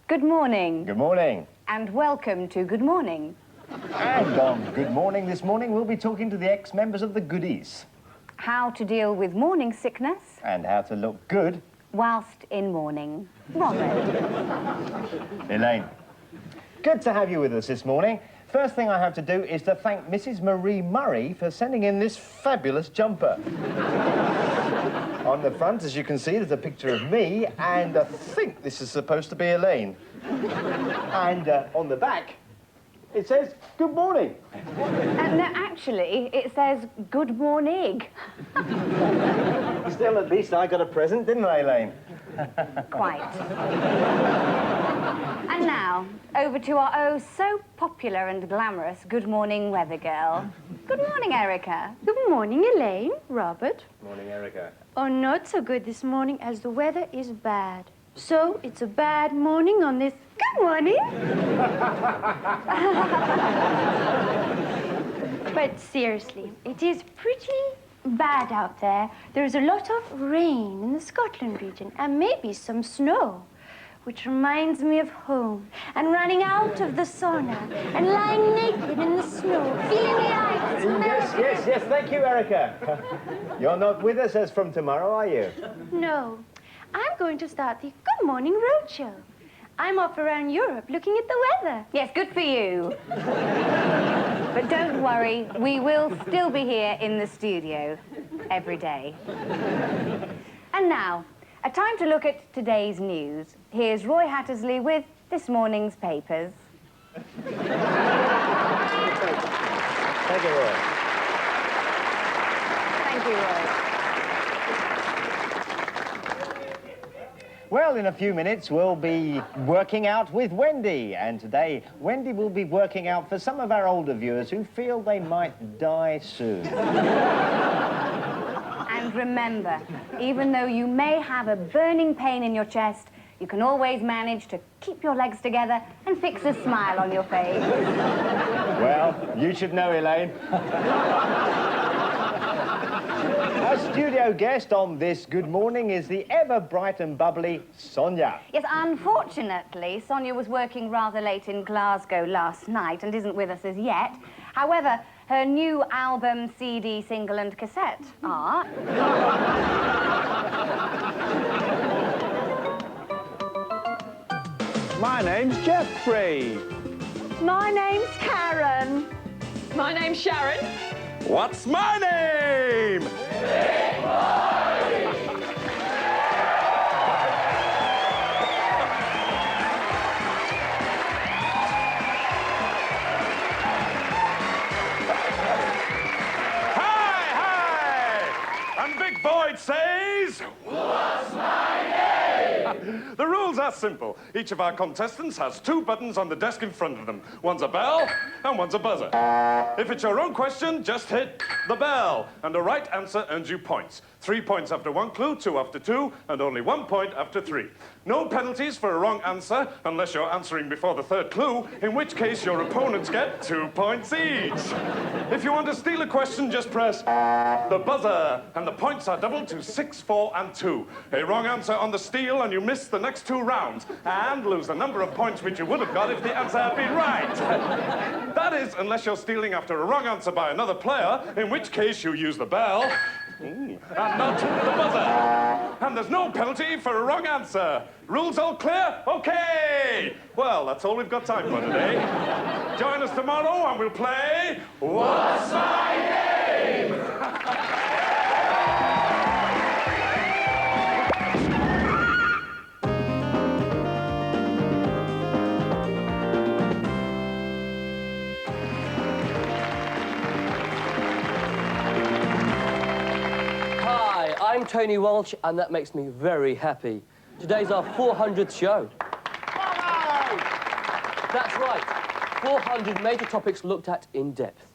Good morning. Good morning. And welcome to Good Morning. And on Good Morning this morning, we'll be talking to the ex-members of the Goodies. How to deal with morning sickness. And how to look good. Whilst in mourning. Robert. Elaine, good to have you with us this morning. First thing I have to do is to thank Mrs. Marie Murray for sending in this fabulous jumper. On the front, as you can see, there's a picture of me, and I think this is supposed to be Elaine. And on the back, it says, good morning. No, actually, it says good morning. Still, at least I got a present, didn't I, Elaine? Quite. And now, over to our oh so popular and glamorous Good Morning weather girl. Good morning, Erica. Good morning, Elaine. Robert. Morning, Erica. Oh, not so good this morning as the weather is bad. So it's a bad morning on this good morning. But seriously, it is pretty bad out there. There's a lot of rain in the Scotland region and maybe some snow, which reminds me of home and running out of the sauna and lying naked in the snow, feeling the ice. Yes, thank you, Erica. You're not with us as from tomorrow, are you? No, I'm going to start the Good Morning Roadshow. I'm off around Europe looking at the weather. Yes, good for you. But don't worry, we will still be here in the studio every day. And now, a time to look at today's news. Here's Roy Hattersley with this morning's papers. Thank you, Roy. Thank you, Roy. Well, in a few minutes, we'll be working out with Wendy. And today, Wendy will be working out for some of our older viewers who feel they might die soon. And remember, even though you may have a burning pain in your chest, you can always manage to keep your legs together and fix a smile on your face. Well, you should know, Elaine. Our studio guest on this Good Morning is the ever bright and bubbly Sonia. Yes, unfortunately, Sonia was working rather late in Glasgow last night and isn't with us as yet. However, her new album, CD, single and cassette are... My name's Jeffrey. My name's Karen. My name's Sharon. What's my name? Hi! And Big Void says... What's my name? The rules are simple. Each of our contestants has two buttons on the desk in front of them. One's a bell and one's a buzzer. If it's your own question, just hit the bell. And the right answer earns you points. 3 points after one clue, 2 after 2, and only 1 point after 3. No penalties for a wrong answer, unless you're answering before the third clue, in which case your opponents get 2 points each. If you want to steal a question, just press the buzzer, and the points are doubled to 6, 4, and 2. A wrong answer on the steal, and you miss the next 2 rounds, and lose the number of points which you would have got if the answer had been right. That is, unless you're stealing after a wrong answer by another player, in which case you use the bell, and not the buzzer. And there's no penalty for a wrong answer. Rules all clear? Okay. Well, that's all we've got time for today. Join us tomorrow and we'll play... What's My Name? Hi, I'm Tony Walsh, and that makes me very happy. Today's our 400th show. That's right, 400 major topics looked at in depth.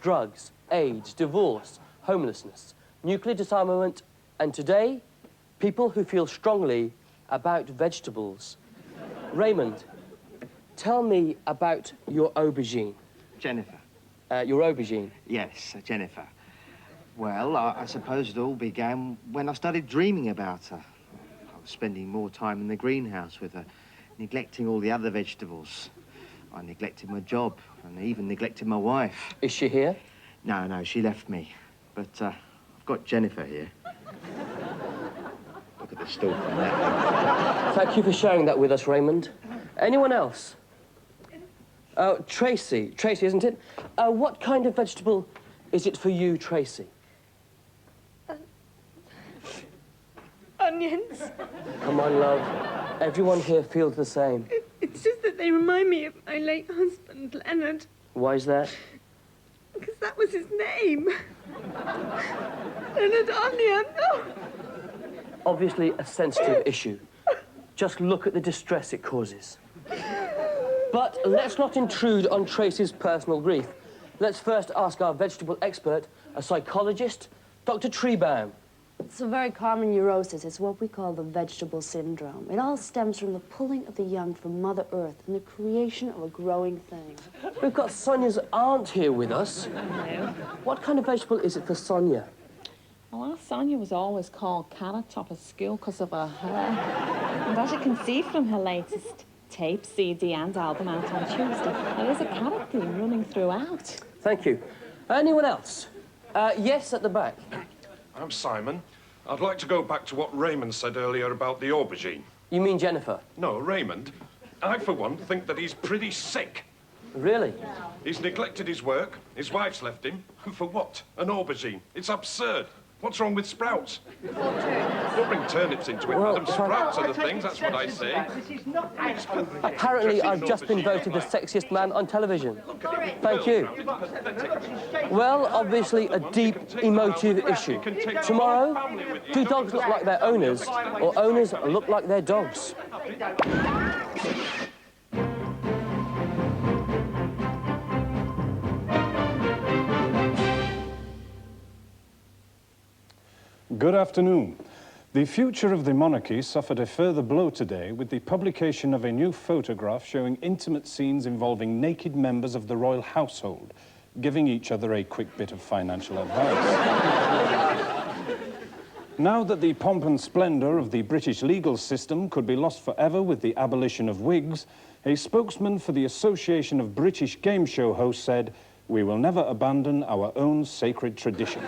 Drugs, AIDS, divorce, homelessness, nuclear disarmament, and today, people who feel strongly about vegetables. Raymond, tell me about your aubergine. Jennifer. Your aubergine. Yes, Jennifer. Well, I suppose it all began when I started dreaming about her. I was spending more time in the greenhouse with her, neglecting all the other vegetables. I neglected my job, and even neglected my wife. Is she here? No, she left me. But I've got Jennifer here. Look at the stalk on that. Thank you for sharing that with us, Raymond. Anyone else? Tracy. Tracy, isn't it? What kind of vegetable is it for you, Tracy? Onions. Come on, love. Everyone here feels the same. It's just that they remind me of my late husband, Leonard, Why is that? because that was his name. Leonard Onion. Oh. Obviously a sensitive issue. Just look at the distress it causes. But let's not intrude on Tracy's personal grief. Let's first ask our vegetable expert, a psychologist, Dr. Treebaum. It's a very common neurosis. It's what we call the vegetable syndrome. It all stems from the pulling of the young from Mother Earth and the creation of a growing thing. We've got Sonia's aunt here with us. Hello. What kind of vegetable is it for Sonia? Well, our Sonia was always called Carrot Top at school because of her hair. And as you can see from her latest tape, CD and album out on Tuesday, there is a carrot theme running throughout. Thank you. Anyone else? Yes, at the back. I'm Simon. I'd like to go back to what Raymond said earlier about the aubergine. You mean Jennifer? No, Raymond. I, for one, think that he's pretty sick. Really? He's neglected his work, his wife's left him, and for what? An aubergine. It's absurd. What's wrong with sprouts? Don't bring turnips into it, madam. Sprouts are the things, that's what I say. Apparently, I've just been voted the sexiest man on television. Thank you. Well, obviously, a deep, emotive issue. Tomorrow, do dogs look like their owners, or owners look like their dogs? Good afternoon. The future of the monarchy suffered a further blow today with the publication of a new photograph showing intimate scenes involving naked members of the royal household, giving each other a quick bit of financial advice. Now that the pomp and splendour of the British legal system could be lost forever with the abolition of wigs, a spokesman for the Association of British Game Show Hosts said, "We will never abandon our own sacred tradition."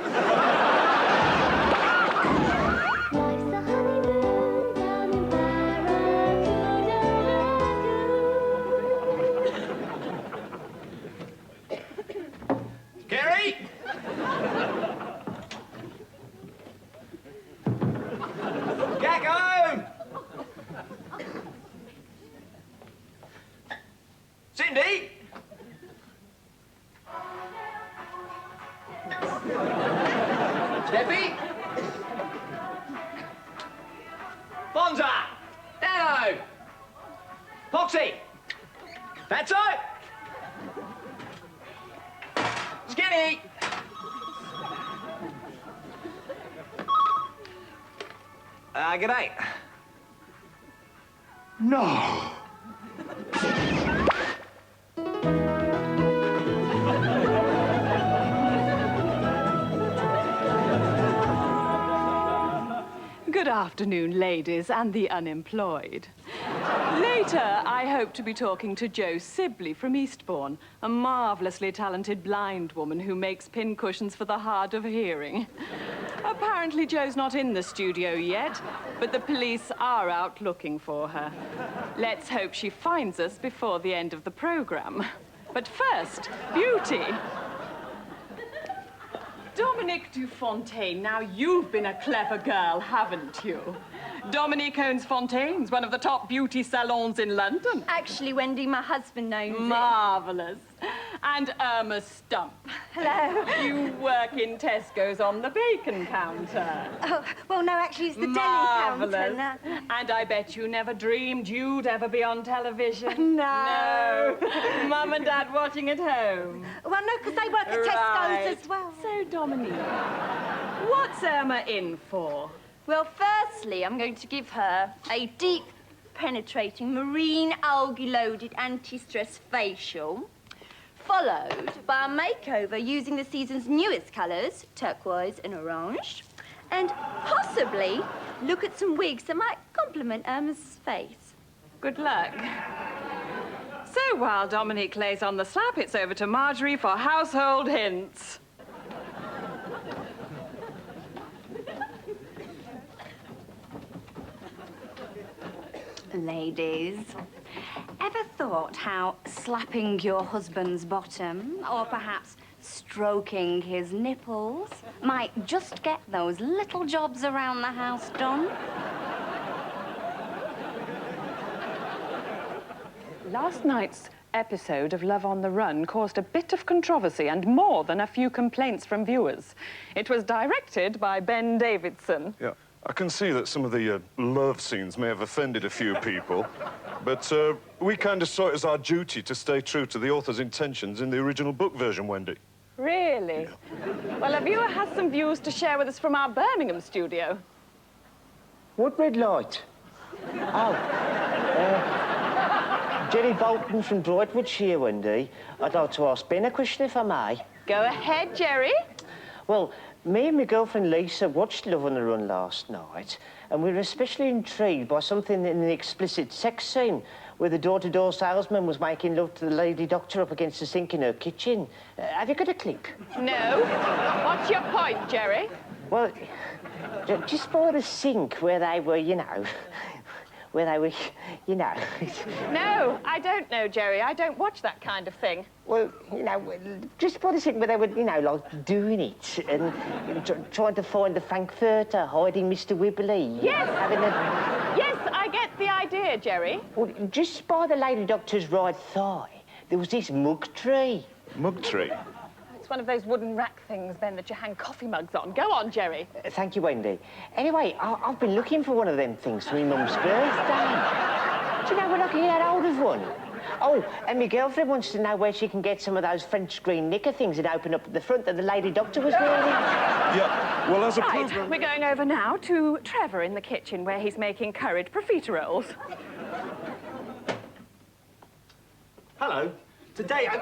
Cindy! Debbie! Bonza! Dano! Foxy! Fatso! Skinny! G'day. No! Good afternoon, ladies and the unemployed. Later, I hope to be talking to Jo Sibley from Eastbourne, a marvellously talented blind woman who makes pincushions for the hard of hearing. Apparently, Jo's not in the studio yet, but the police are out looking for her. Let's hope she finds us before the end of the programme. But first, beauty. Dominique Dufontaine, now you've been a clever girl, haven't you? Dominique owns Fontaine's, one of the top beauty salons in London. Actually, Wendy, my husband owns it. Marvellous. And Irma Stump. Hello. You work in Tesco's on the bacon counter. Oh, well, no, actually, it's the Marvellous. deli counter. And I bet you never dreamed you'd ever be on television. No. No. Mum and Dad watching at home. Well, no, because they work at Tesco's as well. So, Dominique, what's Irma in for? Well, firstly, I'm going to give her a deep, penetrating, marine algae-loaded anti-stress facial, followed by a makeover using the season's newest colours, turquoise and orange, and possibly look at some wigs that might complement Irma's face. Good luck. So while Dominique lays on the slap, it's over to Marjorie for household hints. Ladies, ever thought how slapping your husband's bottom, or perhaps stroking his nipples, might just get those little jobs around the house done? Last night's episode of Love on the Run caused a bit of controversy and more than a few complaints from viewers. It was directed by Ben Davidson. Yeah, I can see that some of the love scenes may have offended a few people, but we kind of saw it as our duty to stay true to the author's intentions in the original book version, Wendy. Really? Yeah. Well, a viewer has some views to share with us from our Birmingham studio. What red light? Oh, Jenny Bolton from Droitwood here, Wendy. I'd like to ask Ben a question, if I may. Go ahead, Jerry. Well, me and my girlfriend Lisa watched Love on the Run last night, and we were especially intrigued by something in the explicit sex scene where the door-to-door salesman was making love to the lady doctor up against the sink in her kitchen. Have you got a clip? No. What's your point, Jerry? Well, just by the sink where they were, you know... where they were, you know... No, I don't know, Jerry. I don't watch that kind of thing. Well, you know, just by the sink where they were, you know, like, doing it and you know, trying to find the Frankfurter, hiding Mr. Wibbly. Yes! Having a... Yes, I get the idea, Jerry. Well, just by the lady doctor's right thigh, there was this mug tree. Mug tree? It's one of those wooden rack things, Ben, that you hang coffee mugs on. Go on, Jerry. Thank you, Wendy. Anyway, I've been looking for one of them things for my mum's birthday. Do you know when I can get hold of one? Oh, and my girlfriend wants to know where she can get some of those French green knicker things that open up at the front that the lady doctor was wearing. Yeah, well, as a Right, programme... we're going over now to Trevor in the kitchen where he's making curried profiteroles. Hello. Today I...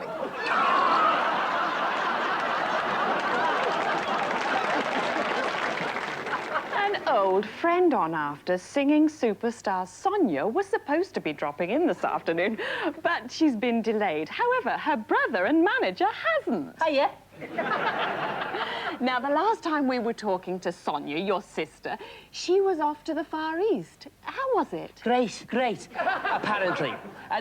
An old friend on after, singing superstar Sonia was supposed to be dropping in this afternoon, but she's been delayed. However, her brother and manager hasn't. Oh, yeah? Now, the last time we were talking to Sonia, your sister, she was off to the Far East. How was it? Great. Apparently.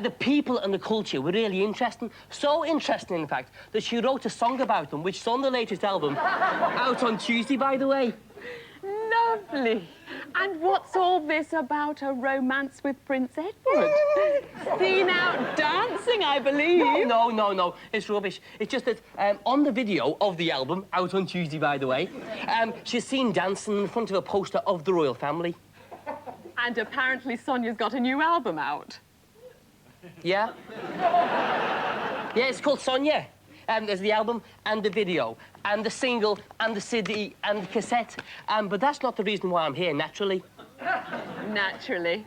The people and the culture were really interesting. So interesting, in fact, that she wrote a song about them, which is on the latest album. Out on Tuesday, by the way. Lovely. And what's all this about a romance with Prince Edward? Seen out dancing, I believe. No. It's rubbish. It's just that on the video of the album, Out on Tuesday, by the way, she's seen dancing in front of a poster of the royal family. And apparently Sonia's got a new album out. Yeah? Yeah, it's called Sonia. There's the album and the video and the single and the CD and the cassette. But that's not the reason why I'm here, naturally. Naturally.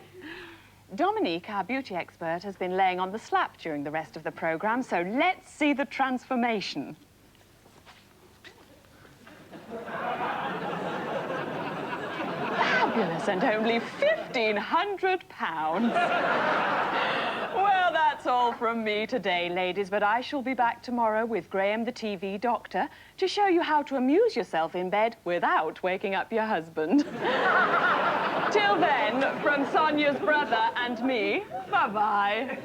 Dominique, our beauty expert, has been laying on the slap during the rest of the programme, so let's see the transformation. Fabulous, and only £1,500. Well, that's all from me today, ladies, but I shall be back tomorrow with Graham, the TV doctor, to show you how to amuse yourself in bed without waking up your husband. Till then, from Sonia's brother and me, bye-bye.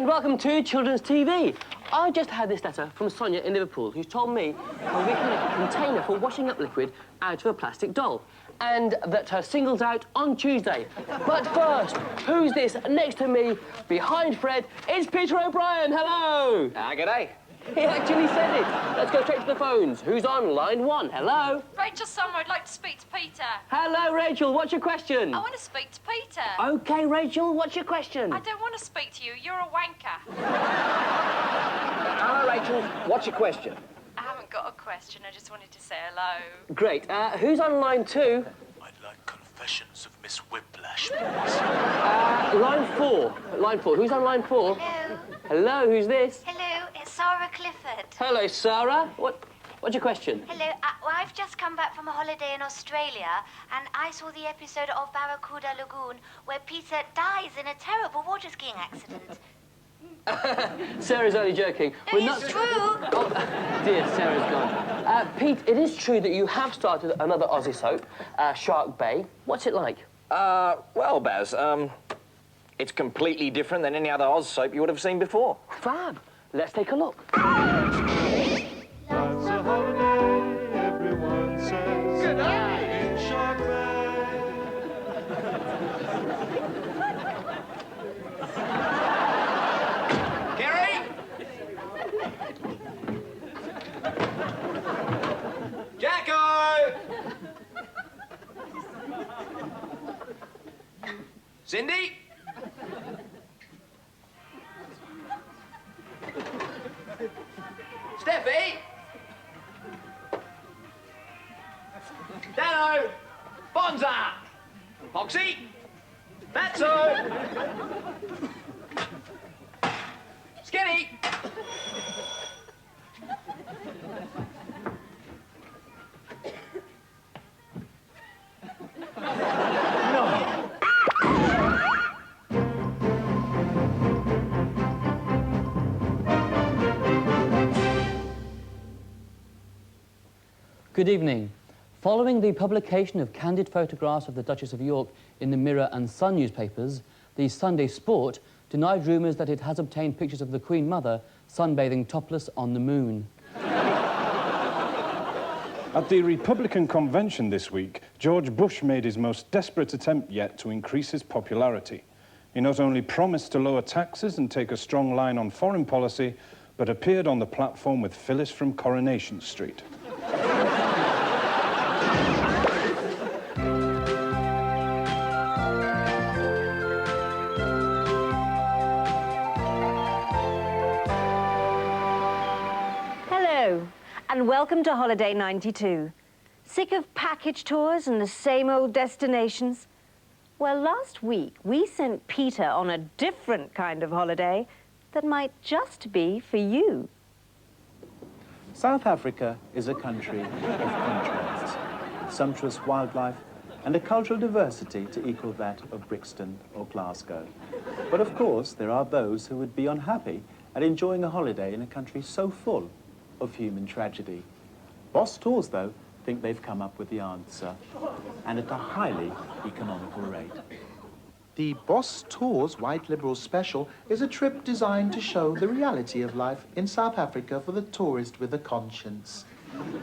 Welcome to Children's TV. I just had this letter from Sonia in Liverpool, who's told me how we can make a container for washing up liquid out of a plastic doll, and that her single's out on Tuesday. But first, who's this next to me, behind Fred? It's Peter O'Brien. Hello. G'day. He actually said it. Let's go straight to the phones. Who's on line one? Hello. Rachel Summer, I'd like to speak to Peter. Hello, Rachel. What's your question? I want to speak to Peter. OK, Rachel, what's your question? I don't want to speak to you. You're a wanker. Hello, Rachel. What's your question? I haven't got a question. I just wanted to say hello. Great. Who's on line 2? I'd like Confessions of Miss Whiplash, please. Line 4. Line 4. Who's on line 4? Hello. Hello, who's this? Hello, it's Sarah Clifford. Hello, Sarah. What's your question? Hello, well, I've just come back from a holiday in Australia, and I saw the episode of Barracuda Lagoon where Peter dies in a terrible water skiing accident. Sarah's only joking. It's true. Oh, dear, Sarah's gone. Pete, it is true that you have started another Aussie soap, Shark Bay. What's it like? Well, Baz, it's completely different than any other Oz soap you would have seen before. Fab. Let's take a look. Life's a holiday, everyone says. Good night. In Shark Bay. Kerry! Jacko! Cindy? Steffi? Dano! Bonza! Foxy! Fatso! Skinny! Good evening. Following the publication of candid photographs of the Duchess of York in the Mirror and Sun newspapers, the Sunday Sport denied rumours that it has obtained pictures of the Queen Mother sunbathing topless on the moon. At the Republican convention this week, George Bush made his most desperate attempt yet to increase his popularity. He not only promised to lower taxes and take a strong line on foreign policy, but appeared on the platform with Phyllis from Coronation Street. Hello, and welcome to Holiday 92. Sick of package tours and the same old destinations? Well, last week we sent Peter on a different kind of holiday that might just be for you. South Africa is a country of contrasts, with sumptuous wildlife and a cultural diversity to equal that of Brixton or Glasgow. But of course, there are those who would be unhappy at enjoying a holiday in a country so full of human tragedy. Boss Tours, though, think they've come up with the answer, and at a highly economical rate. The Boss Tours White Liberal Special is a trip designed to show the reality of life in South Africa for the tourist with a conscience.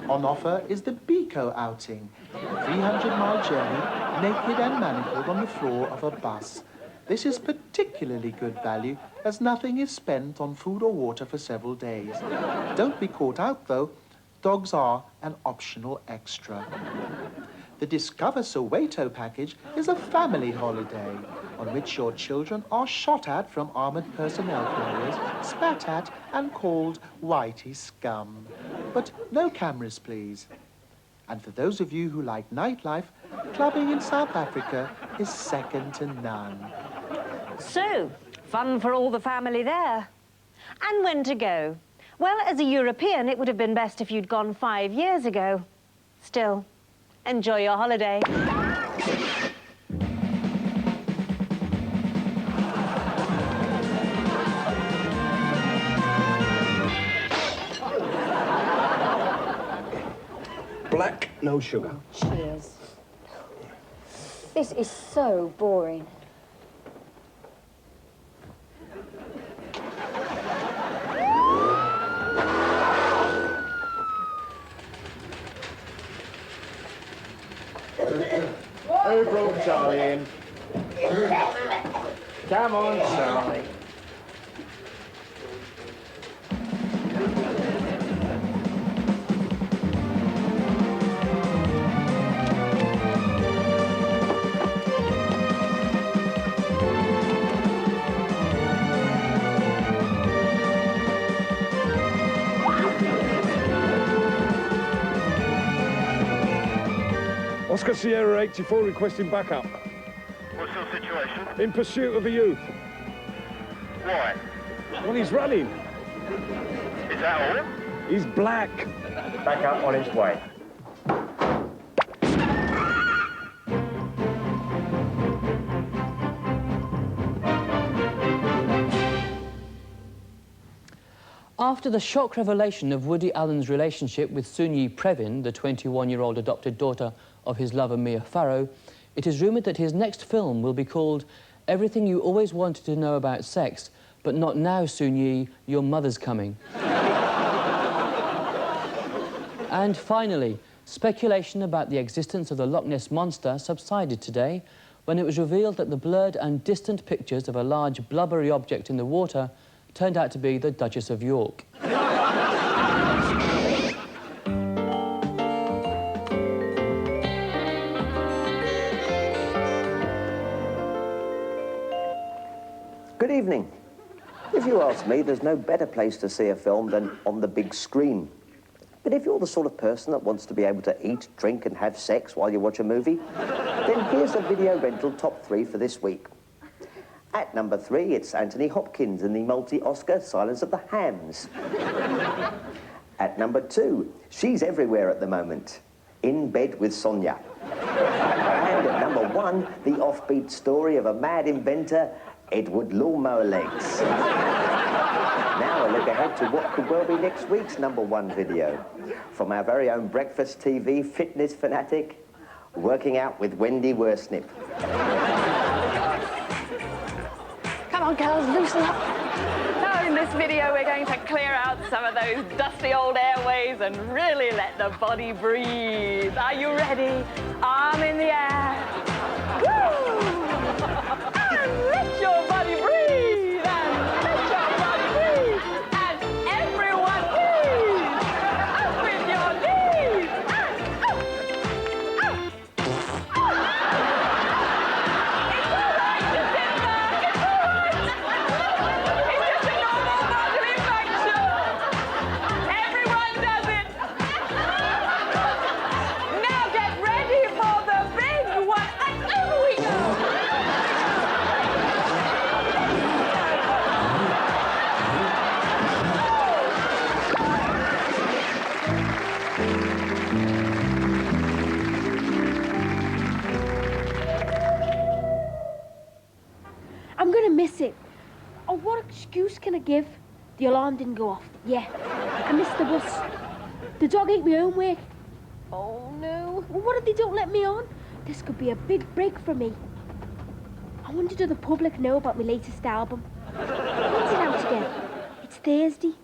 On offer is the Biko outing, 300-mile journey, naked and manacled on the floor of a bus. This is particularly good value, as nothing is spent on food or water for several days. Don't be caught out, though. Dogs are an optional extra. The Discover Soweto package is a family holiday on which your children are shot at from armoured personnel carriers, spat at and called whitey scum. But no cameras, please. And for those of you who like nightlife, clubbing in South Africa is second to none. So, fun for all the family there. And when to go? Well, as a European, it would have been best if you'd gone 5 years ago. Still, enjoy your holiday. Black, no sugar. Cheers. This is so boring. Who brought Charlie in? Come on, Charlie. Oscar Sierra 84 requesting backup. What's your situation? In pursuit of a youth. Why? Well, he's running. Is that all? He's black. Backup on its way. After the shock revelation of Woody Allen's relationship with Sunyi Previn, the 21-year-old adopted daughter of his lover Mia Farrow, it is rumoured that his next film will be called Everything You Always Wanted to Know About Sex, but Not Now, Sunyi, Your Mother's Coming. And finally, speculation about the existence of the Loch Ness Monster subsided today when it was revealed that the blurred and distant pictures of a large blubbery object in the water turned out to be the Duchess of York. Good evening. If you ask me, there's no better place to see a film than on the big screen. But if you're the sort of person that wants to be able to eat, drink and have sex while you watch a movie, then here's a video rental top 3 for this week. At number 3, it's Anthony Hopkins in the multi-Oscar Silence of the Hams. At number 2, she's everywhere at the moment. In Bed with Sonia. And at number 1, the offbeat story of a mad inventor, Edward Lawnmower Legs. Now a look ahead to what could well be next week's number 1 video. From our very own Breakfast TV fitness fanatic, Working Out with Wendy Worsnip. Come on, girls, loosen up. Now, in this video, we're going to clear out some of those dusty old airways and really let the body breathe. Are you ready? Arm in the air. Woo! And let your body breathe. And let your body breathe. And everyone breathe. Up with your knees. And up. Up. It's all right to sit back. It's all right. It's just a normal bodily function. Everyone does it. Now get ready for the big one. And over we go. I'm gonna miss it. Oh, what excuse can I give? The alarm didn't go off. Yeah, I missed the bus. The dog ate my homework. Oh, no. Well, what if they don't let me on? This could be a big break for me. I wonder, do the public know about my latest album? When's it out again? It's Thursday.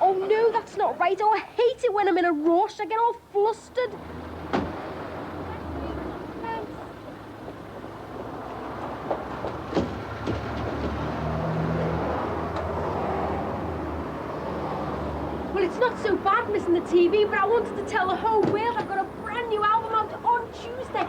Oh, no, that's not right. Oh, I hate it when I'm in a rush. I get all flustered. Well, it's not so bad missing the TV, but I wanted to tell the whole world I've got a brand new album out on Tuesday.